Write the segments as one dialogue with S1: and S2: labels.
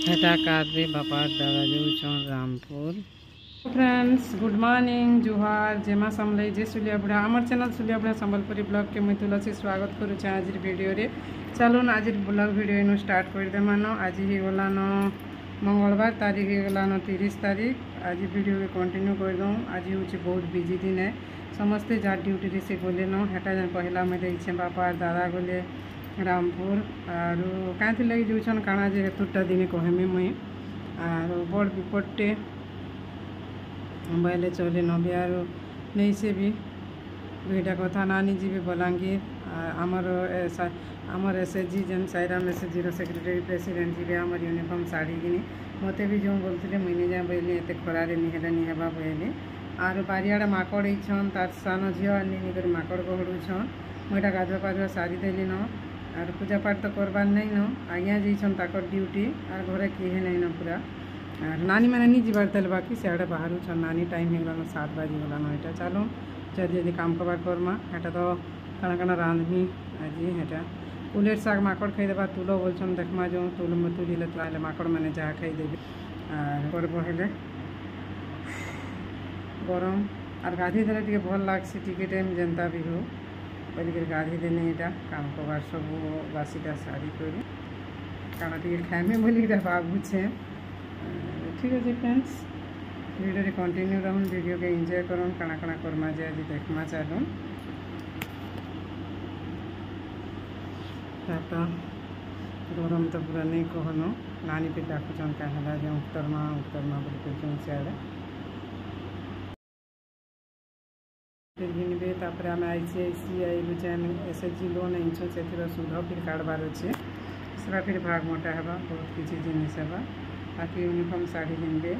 S1: हेटा कादबे बापार दादा जाऊन Rampur. Friends good morning जुहार जेमा समलाई जे सुलिया बुढ़ा आमर चैनल सुलिया बुढ़ा संबलपुरी ब्लॉग के मुझे तुलसी स्वागत करुचे आज वीडियो रे। चलून आज ब्लॉग वीडियो इनु स्टार्ट कर देमान। आज ही गलान मंगलवार तारीख ही गलान 30 तारीख। आज वीडियो के कंटिन्यू कर दूँ। आज हूँ बहुत बिजी दिन है समस्ते जार ड्यूटी से गले न हेटा जन पहला मैं देखे बापा दादा गले रामपुर आर कहीं लगे जाऊन काଣା जे हेतुटा दिन कहमी मुई आर बड़ विपदटे मोबाइल चले न भी आर नहीं से भी दुईटा कथा नानी जी भी बलांगीर आमर एसएचजी जेन साईराम एसएचजी सेक्रेटरी प्रेसिडेंट जी आम यूनिफॉर्म शाढ़ी किनी मत भी जो बोलते मुई नहीं जा बोली एत खरारे नहीं हेबा बोली आर बारियाड़ा माकड़ छन तार सान झील आनी कर माकड़ गहड़ुछन मुईटा गाधुआ पाधुआ सारी देली न आर पूजा पाठ तो करवार नहीं न आज्ञा जाइछन ताकर ड्यूटी आर घरे किए नहीं न पूरा आर नानी मैंने नहीं जीवार तेल बाकी सियाड़े बाहर छन नानी टाइम हो गलान 7 बाजी गलान एटा चलो जल्दी काम करवा करमा एटा तो काना काना रांधमी आज हेटा उलेर शाक माकड़ खाई देवा तुलो बोलछन देखमा जो तुल तुलिले तो माकड़ मैंने जहाँ खाई देवी आर करब हेले गरम आर गाधी देले टिके भल लागसी टिके टाइम जेनता भी हो बोलिक गाधी देने यहाँ काम करवार सब बासीटा सारी कर काना टे खाइमे बोलिक भावुचे। ठीक है फ्रेंड्स वीडियो कंटिन्यू रहून वीडियो के एंजॉय करूँ काना काना करमा जे आज देखमा चलूँ गरम तो पूरा नहीं कहनो नानी पे डाकुचन कहला जो उतरमा बोल के सियाड़े फिर गिनबे तापर आम आईसीआईसीआई जेन एसएचजी लोन आईछो से सुध फिर काटबार अच्छे सेटा फिर भाग मोटा हेबा बहुत किसी जिनिस हेबा बाकी यूनिफॉर्म शाढ़ी गिनबे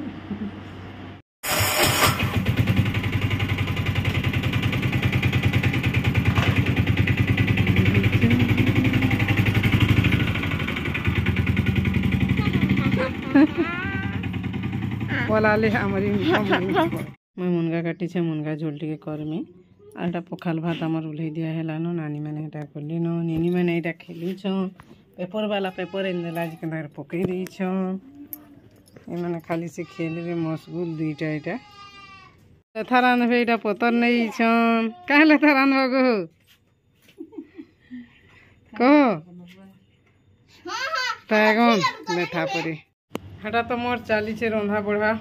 S1: बोलाले हमारी यूनिफॉर्म मैं मुनगा काटी छे मुनगा झोल टिके करमी आटा पखाल भात आमर उल्हे दिया है नानी मैंने एटा कली न निनी मैंने एटा खेली छन पेपर वाला पेपर इन देला जे केना पकई दी छन ए माने खाली से खेल रे मशगुल दुईटा एटा लथा रांधबे एटा पतर नहीं छन काहे लथा रांधबा गो कहो पैगन लेथा परे हटा तो मोर चाली छे रंधा बढ़ा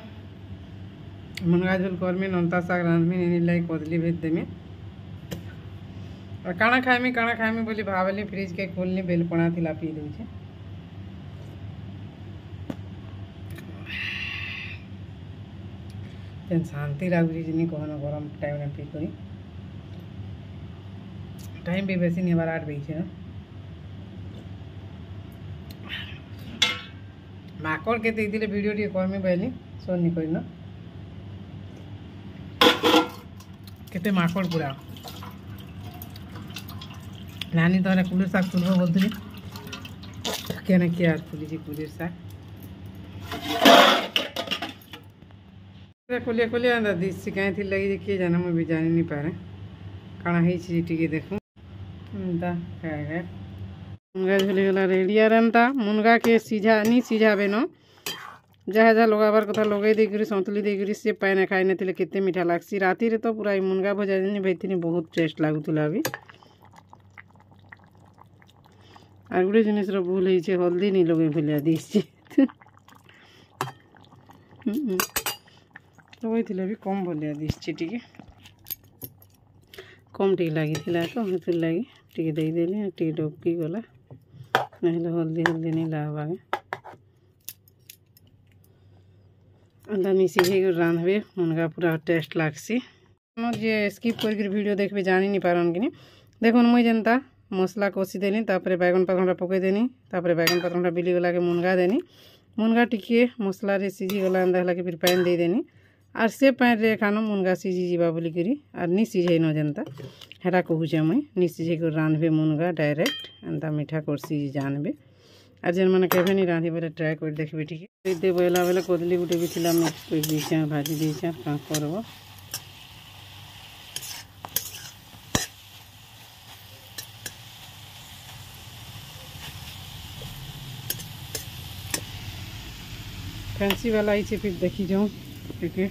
S1: मुनगा झोल करमी नंता शाग रांधमी नहीं लाई कदली भेज देमी और काना खाइमी बोली भावली फ्रिज के खोलनी बेलपणा थिला पी दूचे जेन शांति लागुची जिनी कहना गरम टाइम में पी करी टाइम भी बेसी नहीं 8 बजे ना माकड़ के दिले वीडियो टे करमी बोली सोनी करना केते माकड़ पूरा नानी तो कुलेर शाक तुलबो बोलती क्या किया तुली कुलेर शाक खोलिया खोलिया दिशी कहीं थी लगी किए जाना मुझे भी जानी नहीं पारे काना ही टिके देखूँ मुनगा झोली गला रेडी आरता मुनगा के सीझा नहीं सीझाबे न जहाँ जहाँ लगाबार कथा लगे देकर सतुली देकर से पाने खाई नहीं केते मीठा लागसी राति रे तो पूरा मुनगा भजा भाई बहुत टेस्ट लगुला भी आर गोटे जिनिस भूल है हल्दी नहीं लगे भलिया दिशी लगे भी कम भलिया दिशी टी कम टी लगी तो हेतु लगी टी देदेली टी डबकी गला ना हल्दी नहीं लगवा अंदा मिसी रांधबे मुनगा पूरा टेस्ट लागसी जे स्किप कर वीडियो देखबे जानी नहीं पारन कि देखुन मुई जनता मसला कषी देनी तापर बैगन पातटा पकई देनी तापर बैगन पातटा बिली गला के मुनगा देनी मुनगा टिके मसला रे सीझी गला अंदा हला के फिर पानी दे देनी आर से पानी रे खानो मुनगा सीझी जीवा बोली करी आर नहीं सीझे न जनता हेरा कहूचे मुई नहीं सीझे कर रांधबे मुनगा डायरेक्ट अंदा मीठा कर सीझी जानबे आज जेन मैंने केवे नहीं रांधि बोले ट्राए कर देखबे ठीक दे बोला बेले कदली गुटे भी थिला मिक्स कर दीछे भाजी दीछे का करब फैंसी वाला ही फिर देखी जाऊँ टे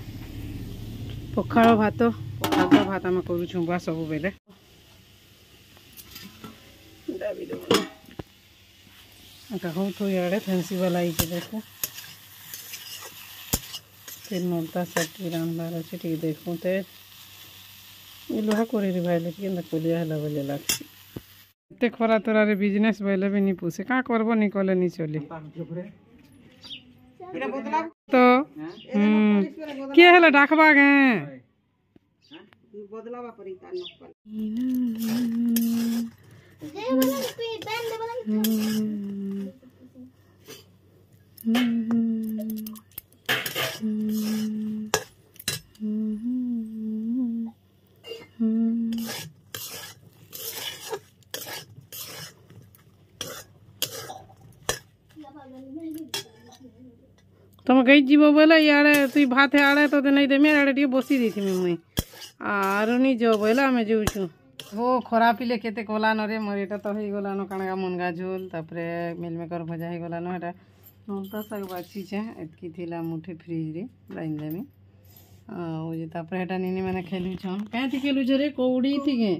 S1: पखाड़ भात भात आम करुँ बुआ सब बेले हूँ तो इे फैंसी वाला ही देखो फिर नलता साइड रांधबार अच्छे टे देखूँ तो लुहा कर भाई के कोलिया है बोले लगे एत खरा तोरारे बिजनेस बोले भी नहीं पुषे क्या करब नहीं कले नहीं चली तो किए हेले डाकबा गे तुम गई जीव बोले इे तु भात आड़े तो नहीं देमी आड़े टे बसी दी मुई आर नहीं जो बोले आम जाऊँ वो खरा पिले केते कलान रे मोर एटा तो हो गलान काणगा मुनगा झोल तापरे मिलमेकर भजा हो गलान एटा नलता शाग बाछीचे एतकी थिला मुठे फ्रिज रे लाइन देमी तापरे एटा निनी मैंने खेलुछन क्या खेलुछ रे कौड़ी थी गे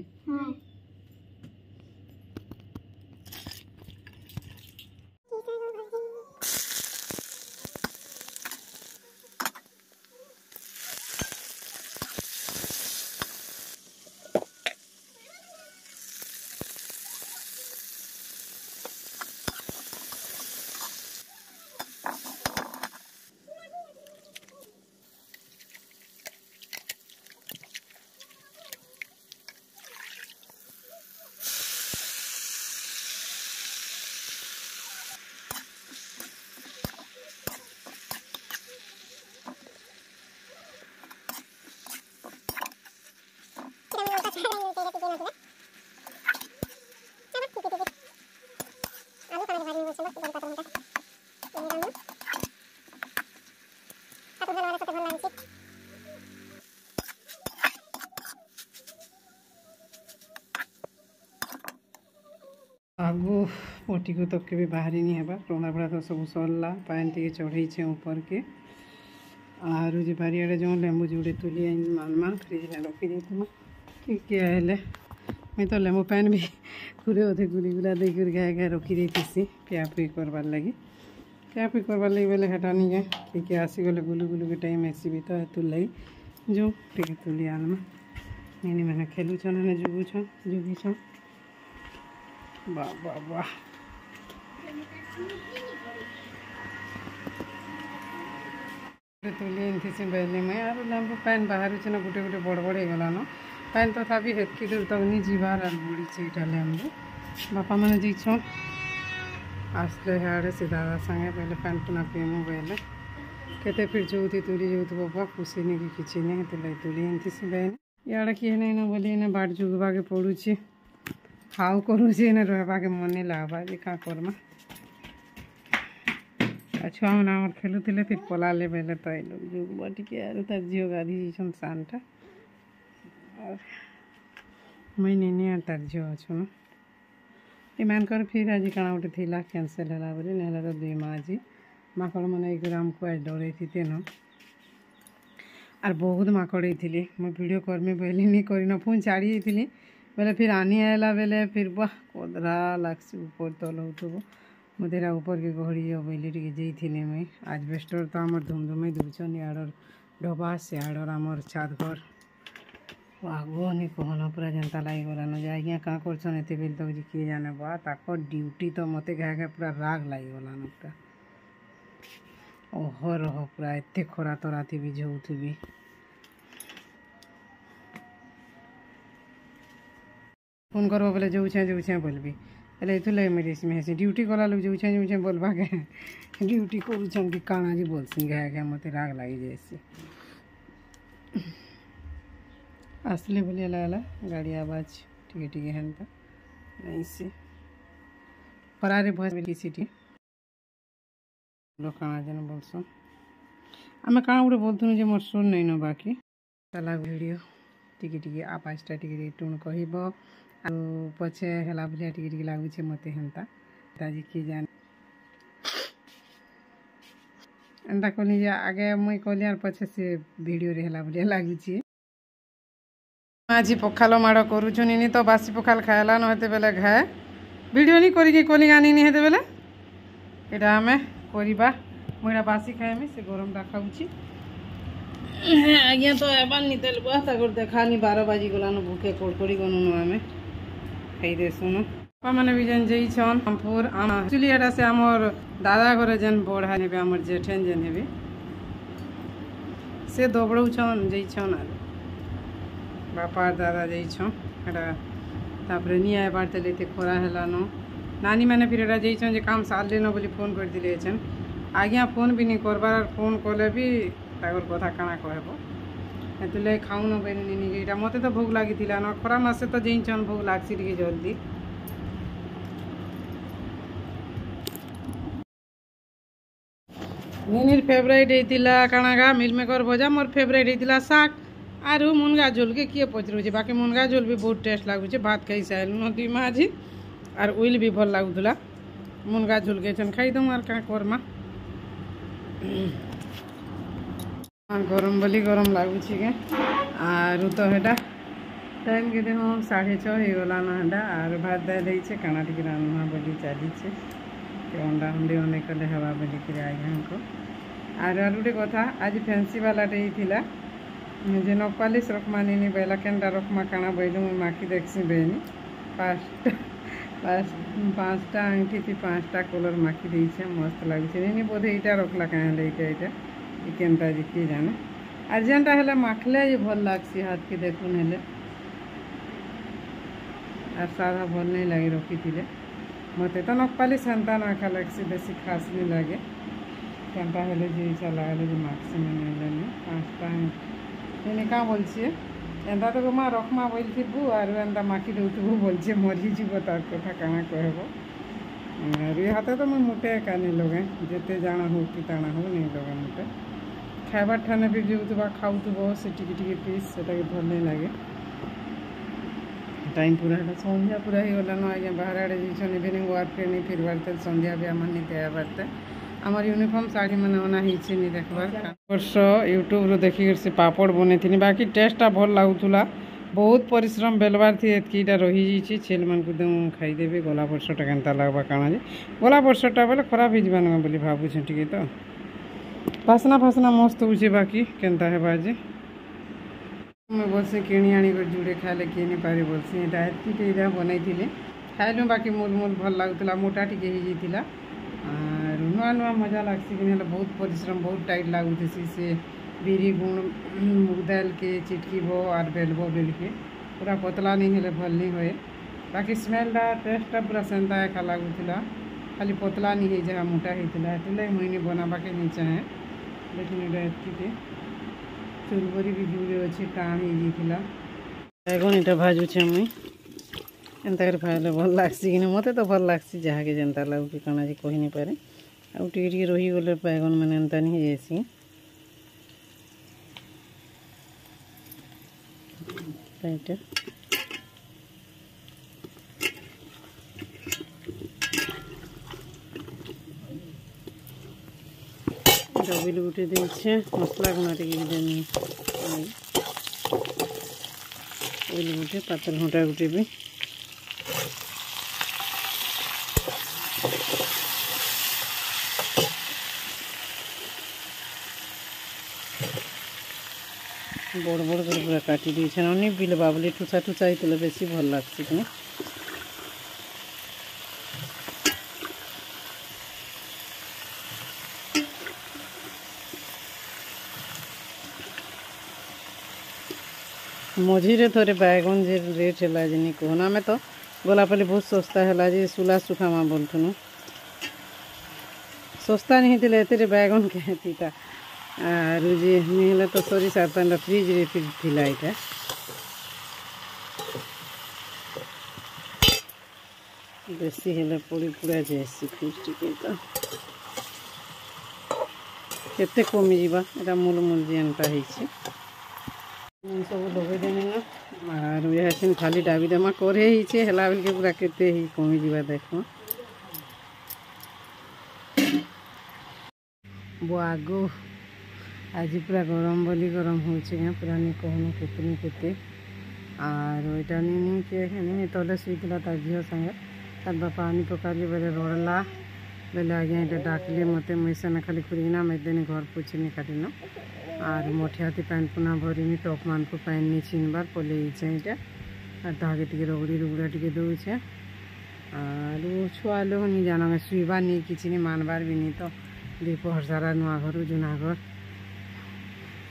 S1: आगु पटी को तक के बाहरी नहीं है रंधा बड़ा तो सब सरला पान टे चढ़े ऊपर के आर जो बारियाड़े जो लेंबू जुड़े तुली मालमा फ्रिज में रखी देती ठीक है मुई तो लेंबू पान भी पूरे अधे गुली गुला देकर गाय गाय रखी देती पिया पी करवार लगी पिया पी करवार लगी बोले हेटा नहीं है ठीक आसीगले गुलु गुलु के टाइम आसबि तो हेतु लगी जो टे तुली आलमा नहीं मैंने खेलुछन ने जुगुछन जुगीछन वाह वाह वाह तुली एनथी बेले मैं आर लेंबू पान बाहर ना गोटे गोटे बड़ बड़ गलान पान तथापि हेतकी दूर तक नहीं जीवार आर बुड़ी से लेंबू बापा मैंने जीछन आसले हाड़े से दादा संगे पहले पान पुना पीमु बेले केते फिर जोती तुली जो बाबा खुशी नहीं कि किसी नहीं तो तुली एनथी से बेन इे किए नहीं ना बोली ना बाट जुगवा के पड़ुची खाऊ करुचे ना रहबा के मन नहीं लगवा जे क्या करमा छुआ मैंने खेलुले फिर पलाले बेले तो जुगवा टे आर तार झील गाधी जाइछन सानटा और मुई नहीं तार झील अच्छुन एमानकर फिर आज काଣା गोटे थिला कैंसल है बोली ना तो दुई माँ आज माकड़ मैंने एक आमको आज डर तेन आर बहुत माकड़ होते मुझे वीडियो करमी बोली नहीं करना पुणी छाड़ी थी बोले फिर आनी आला बेले फिर वाह कदरा लग्स ऊपर तल हो मुझे ऊपर के गहड़ी बोली टे जाइए मुई आजबेस्टर तो आम धूमधूम दूचन यार डबा सियाड़र आमर छात घर आगो नहीं कहना पूरा जनता लगी गलान जे आज्ञा क्या करछन एत बेल तक किए जाने बा ताकर ड्यूटी तो मत घा घा पूरा राग लगी गलान पूरा अहरह पूरा एत खरा तरा थी झौथी फोन करब बोले जो बोलबी हेल्ले ये लगे मेडिसिन हेसी ड्यूटी कला लोग जो बोलबा के ड्यूटी करुछन कि काଣା जी बोलसी घा घा मत राग लगी जाए आसले बोलिए लाला गाड़ी आवाज टिके टिके हेन्ता नहीं से परारे भस किसी टी लोग काଣା जन बोलसन आम काଣା गोटे बोलथुनु जे मोर सुन नहीं न बाकी चला वीडियो टिके टिके आवाजटा टिके टुण कहब आ पछे हेला भलिया टिके टिके लागुछे मते हेन्ता ताजी कि जाने एंता कहली जे आगे मुई कहली आर पछे से वीडियो रे हला बढ़िया लागुची आज पखाल माड़ करूछु निनी तो बासी पखाल खाएला न हेते बेले खाए वीडियो नहीं करी कहली आनी नहीं हेते बेले एटा हमें करिबा मुईरा बासी खाएमी से गरमटा खाउची आज्ञा तो एबार नी तेल बस्ता कर देखानी 12 बाजी गलानो भूखे कोड़कोड़ी गनुनो आमे खाई दे सुनो मैंने भी जेन जईछन हमपुर एक्चुअली एटा से हमर दादा घरे जेन बड़ा नेबे हमर जेठेन जेन हेबे से दबड़ौछन जईछन आर बापा दादा जईछन एटा तापरे नी आइबार तेल एते खरा हेलानो नानी मैंने फिर एटा जईछन जे काम साल लेनो बोली फोन कर दिले छन आज्ञा फोन भी नहीं करबार फोन कले भी तागर कथा काना कहबो एतले खाउनो बेनी नी एटा मते तो भोग लागितिला न खरा मासे तो जईछन भोग लागसी टिके जल्दी निनीर फेवरेट होता काणागा मिल मेकर भजा मोर फेवरेट होता शाक आरु मुनगा झोल के किए पचरुचे बाकी मुनगा झोल भी बहुत टेस्ट लगुचे भात खाई साइलु नदी माझी आर उइल भी भल लगुला मुनगा झोल के छन खाई दऊँ आर का करमा गरम बोली गरम लगुची के आरु तो हेटा टाइम के देखो 6:30 हो गला ना हेटा आर भात दे देइछे काना टिके रान्ना बोली चालीछे अंडा हंडी अने कले हवा बोली कि आज्ञा हमको आर गोटे कथा आज फैंसी वालाटे हिला जे नपालिश रखमा नी बेला केनटा रखमा काना बैलु मुई माखी देखसी बेनी पाँचटा आंगठी थी 5टा कलर माखी देइछे मस्त लागुछे नी बोधे इटा रखला काहे लेइटा इटा केनटा जे कि जाने आर जेनटा हेले माखले जे भल लागसी हाथ के देखुन हेले आर सादा भल नहीं लगे रखी मत तो नपालिश हेन्ता नाखा लगसी बेसी खास नहीं लगे केनटा हेले जे इच्छा लागले जे माक्सी में नहीं 5टा एने का बोलछे एंता तो मा रखमा बोल थिबु आर एंता माखी देउथबु बोलछे मरि जीव तार कथा काना कहबो आर हाथे तो मैं मुटे काने लगे जेते जाना हो कि ताना हो नहीं लगे मुटे खाइबार ठाने भी जीवतबा खाउतबो से टिके टिके पीस सेटा के भल नहीं लगे टाइम पूरा संध्या पूरा ही गला न आज्ञा बाहर आड़े जीछन इवनिंग वार्क के नहीं फिर बारते संध्या भी आम नहीं दिया बारते आमर यूनिफॉर्म साड़ी मैंने अना हिचे नहीं देखबार वर्ष यूट्यूब रो देखी से पापड़ बने थी बाकी टेस्टा भल लगुला बहुत परिश्रम बेलबार थी एतकीटा रही जाइए छेल मान को दूँ खाईदेवी गला वर्षटा केनता लगवा काଣା जे गला वर्षटा बोले खराब हो जाना बोली भावुछे टिके तो बासना फासना मस्त होचे बाकी केनता हेबा जे मैं बोलसी किणी आनी जुड़े खाले किए नहीं पारे बोलसी एटा बनई खाइलु बाकी मूल मूल भल लगुला मोटा टिके हो जाइला आर नुआ नुआ मजा लगसी कि बहुत परिश्रम बहुत टाइट लगुसी से बिरी गुण मुग दाल के चिटकीबो और बेलबो बेल के पूरा पतला नहीं हेले भल नहीं हुए बाकी स्मेलटा टेस्टा पूरा सेंता एका लगुला खाली पतला नहीं हो जहाँ मोटा होता है मुझे बनाबा के नहीं चाहे लेकिन एटा चुलबरी भी जुड़े अच्छे टाण हो बैगन इटा भाजुचे मुई एंता कर खाइले भल लागसी कि मते तो भल लागसी जहाँ के जेनता लगुची काना जे कहि नहीं पारे आउ टिके टिके रही गले बैगन मैंने एंता नहीं जाइसी इटा डबिल गुटे देछे मसला गुना टिके देनी ओइल गुटे पातल घंटा गुटे भी बड़ बड़ कर पूरा काटी देछे अनी बिलबा बोली ठुसा ठुसा होते बेसी भल लागसी कि मझीरे थोड़े बैगन जे रेट है जे कहना में तो गोलापल्ली बहुत सस्ता है जे सुला सुखामा बोलथुनु सस्ता नहीं थी एते बैगन के हेतीटा आर जे नहीं तो सरी सात फ्रिज रे फिर थिला इटा बेसी हेले पड़ी पूरा जाइसी फ्रिज टिके तो केते कमी जीवा एटा मूल मूल जेनटा होइछे सब लगे देने ना आर यहाँ खाली डाबी डामा करे ही हेला बेल के पूरा केते ही कमी जीवा देखो बुआगो आज पूरा गरम बोली गरम हो पूरा नहीं कहूँ केते आर वहीटा नहीं के तले शुईला तार झील संगे तार बापा आनी पकाली बेले रड़ला बेले आज्ञा ये डाकले मत मुई सेना खाली खुरीना मैदेनी घर पोछनी काटिन आर मठियाती पैन पुना भरनी टप मान को पैन नहीं चिनबार पले यहाँ और ताके टे रगड़ी रुगड़ा टे दौचे और छुआ लोग नहीं जाना शुईबार नहीं किसी नहीं मानबार भी नहीं तो दीपहर सारा नुआ घर जुना घर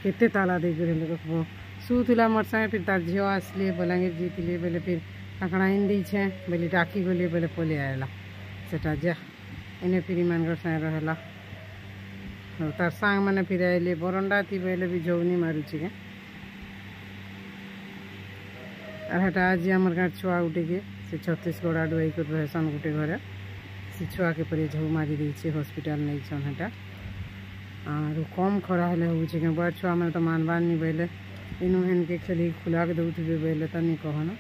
S1: केते ताला देकर रखब शुला मोर संगे फिर तार झील आसली बलांगीर जीतली बेले फिर काकड़ा इन दीछे बेले डाकी गली बेले पलि आएला सेटा जा इने फिर मान संगे रहला तार सांग मैंने फिर आइले बरंडा थी बेले भी झौनी मारुची के और हेटा आज आमर गाँव छुआ गुटे के से छत्तीसगढ़ आडू आई कर रहसन गुटे घरे से छुआ के परे झौ मारी देछे हॉस्पिटल नहीं छन हेटा और कम खरा हेले होछे के बड़ छुआ मैंने तो मानबार नहीं बेले इनु हेन के खेली खुला के दउथबे बेले तो नहीं कहन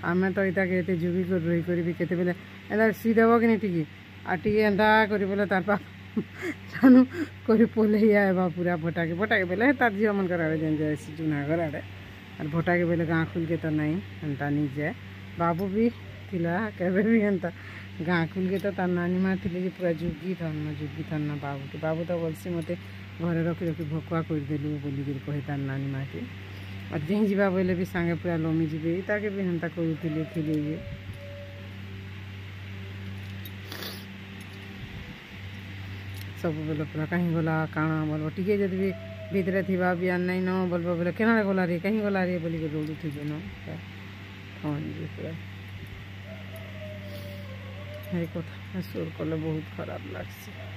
S1: आमे तो इता के जुगी कर रही करी भी केते बेले एला सी देबो कि नहीं टिकी आ टिकी एंता करी बोले तार पा जानू करी पोले आएबा पूरा भटा के बेले तार झील मन कर आड़े जाए जूनागढ़ आड़े और भटा के बेले गाँ खुल के तो नहीं एंता नहीं जाए बाबू भी थिला केबे भी एंता गाँ खुल के तो तार नानी माँ थी पूरा जुगी थन बाबू तो बोलसी मत घरे रखी रखी भकुआ कर देलु बोलिक कहे तार नानी माँ के और जहीं जावा बोले भी सांगे पूरा लमी जी ताके भी हेन्ता करूले थिले सब बोले पूरा कहीं गला काଣା बोलो टिके जब भी भीतर थी भी नहीं न बोलबो बोले केना गला रे कहीं गला रे बोलिक रोड थी न पूरा है कथा सुर कले बहुत खराब लगছে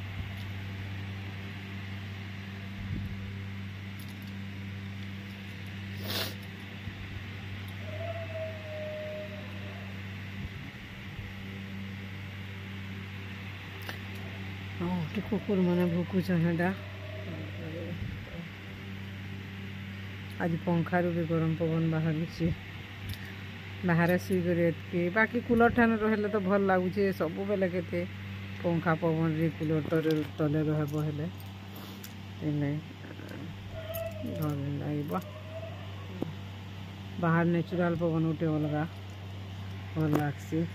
S1: कुकुर मैंने भुकुचन हेटा आज पंखारू भी गरम पवन बाहर बाहर शुई बाकी कूलर ठान रहे तो भल लगुचे सब बेले के पंखा पवन रे कूलर तले रहब हेले भल लगे बाहर नेचुराल पवन उठे अलग भल लगसी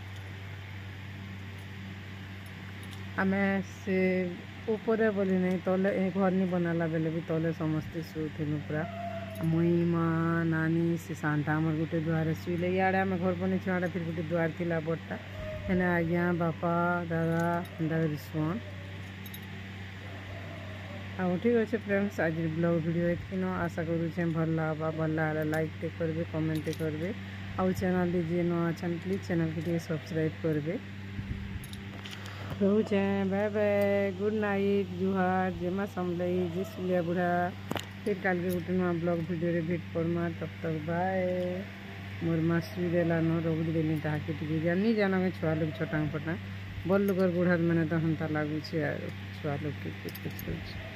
S1: आमे से ऊपर बोली नहीं तले घर नहीं बनाला बेले भी तले समस्ते शुलु पूरा मुई माँ नानी से शांता आमर गोटे दुआरे शुईले इे आम घर बनी छुआ फिर गोटे दुआर थी बड़टा हेने आज्ञा बापा दादा दादा शुन आ ठीक अच्छे फ्रेंड्स आज ब्लॉग वीडियो एतकिन आशा करुचे भल लगा लाइक टे करबे कमेंट टे करबे आउ चैनल जी न अच्छा प्लीज चैनल को सब्सक्राइब करबे रोचे बाय बाय गुड नाइट जुहार जेमा समलई जी सुलिया बुढ़ा फिर कल के गोटे नुआ ब्लॉग वीडियो रे भेट पड़मा तब तक बाय मोर माँ शुई देला न रगड़ी देली ताके टिके जानी जाना छुआ लोग छोटा पटा बड़ लोग बुढ़ा मैंने तो हंता लगुचे छुआ लोग के